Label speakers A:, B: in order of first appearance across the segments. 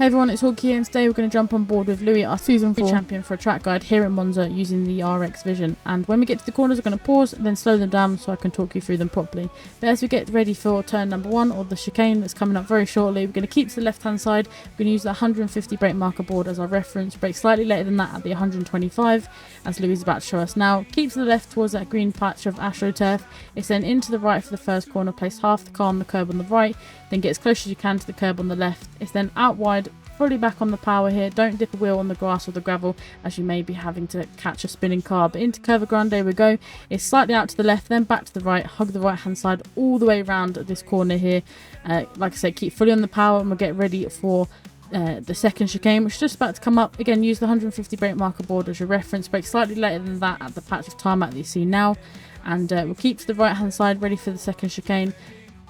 A: everyone, it's Hawkie and today we're going to jump on board with Louis, our season 4 champion, for a track guide here at Monza using the RX Vision. And when we get to the corners, we're going to pause and then slow them down so I can talk you through them properly. But as we get ready for turn number 1, or the chicane that's coming up very shortly, we're going to keep to the left hand side. We're going to use the 150 brake marker board as our reference, brake slightly later than that at the 125, as Louis is about to show us now. Keep to the left towards that green patch of AstroTurf. It's then into the right for the first corner, place half the car on the curb on the right, then get as close as you can to the curb on the left. It's then out wide, fully back on the power here. Don't dip a wheel on the grass or the gravel, as you may be having to catch a spinning car. But into Curva Grande we go. It's slightly out to the left, then back to the right, hug the right hand side all the way around this corner here. Like I said, keep fully on the power, and we'll get ready for the second chicane, which is just about to come up. Again, use the 150 brake marker board as your reference, brake slightly later than that at the patch of tarmac that you see now, and we'll keep to the right hand side ready for the second chicane.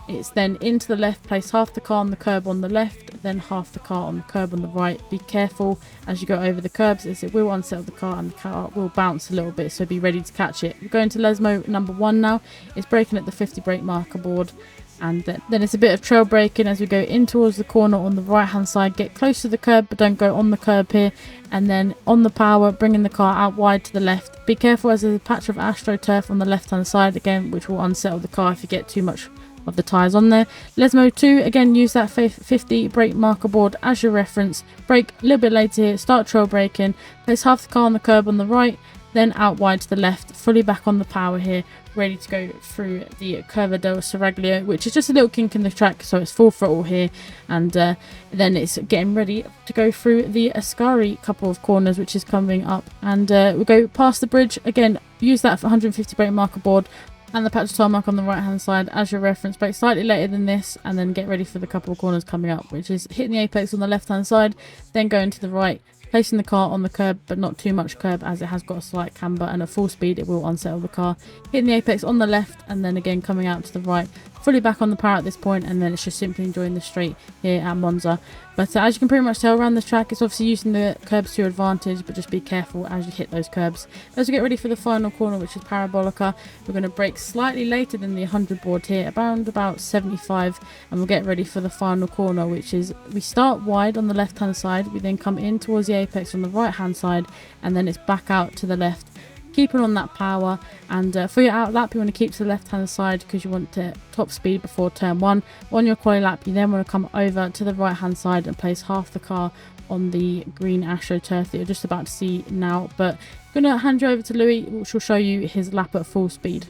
A: It's then into the left, place half the car on the curb on the left, then half the car on the curb on the right. Be careful as you go over the curbs, as it will unsettle the car and the car will bounce a little bit, so be ready to catch it. We're going to Lesmo number 1 now. It's braking at the 50 brake marker board, and then it's a bit of trail braking as we go in towards the corner on the right hand side. Get close to the curb, but don't go on the curb here, and then on the power, bringing the car out wide to the left. Be careful as there's a patch of AstroTurf on the left hand side again, which will unsettle the car if you get too much of the tyres on there. Lesmo 2, again, use that 50 brake marker board as your reference. Brake a little bit later here, start trail braking, place half the car on the curb on the right, then out wide to the left, fully back on the power here, ready to go through the Curva del Seraglio, which is just a little kink in the track, so it's full throttle here. And then it's getting ready to go through the Ascari couple of corners, which is coming up, and we'll go past the bridge. Again, use that 150 brake marker board and the patch of tarmac on the right hand side as your reference. Brake slightly later than this, and then get ready for the couple of corners coming up, which is hitting the apex on the left hand side, then going to the right, placing the car on the curb, but not too much curb, as it has got a slight camber, and at full speed it will unsettle the car. Hitting the apex on the left, and then again coming out to the right, fully back on the power at this point, and then it's just simply enjoying the straight here at Monza. But as you can pretty much tell around this track, it's obviously using the curbs to your advantage, but just be careful as you hit those curbs. As we get ready for the final corner, which is Parabolica, we're going to brake slightly later than the 100 board here, around about 75, and we'll get ready for the final corner, which is we start wide on the left hand side, we then come in towards the apex on the right hand side, and then it's back out to the left. Keeping on that power, and for your out lap you want to keep to the left hand side because you want to top speed before turn 1. On your quali lap you then want to come over to the right hand side and place half the car on the green AstroTurf that you're just about to see now. But I'm going to hand you over to Louis, which will show you his lap at full speed.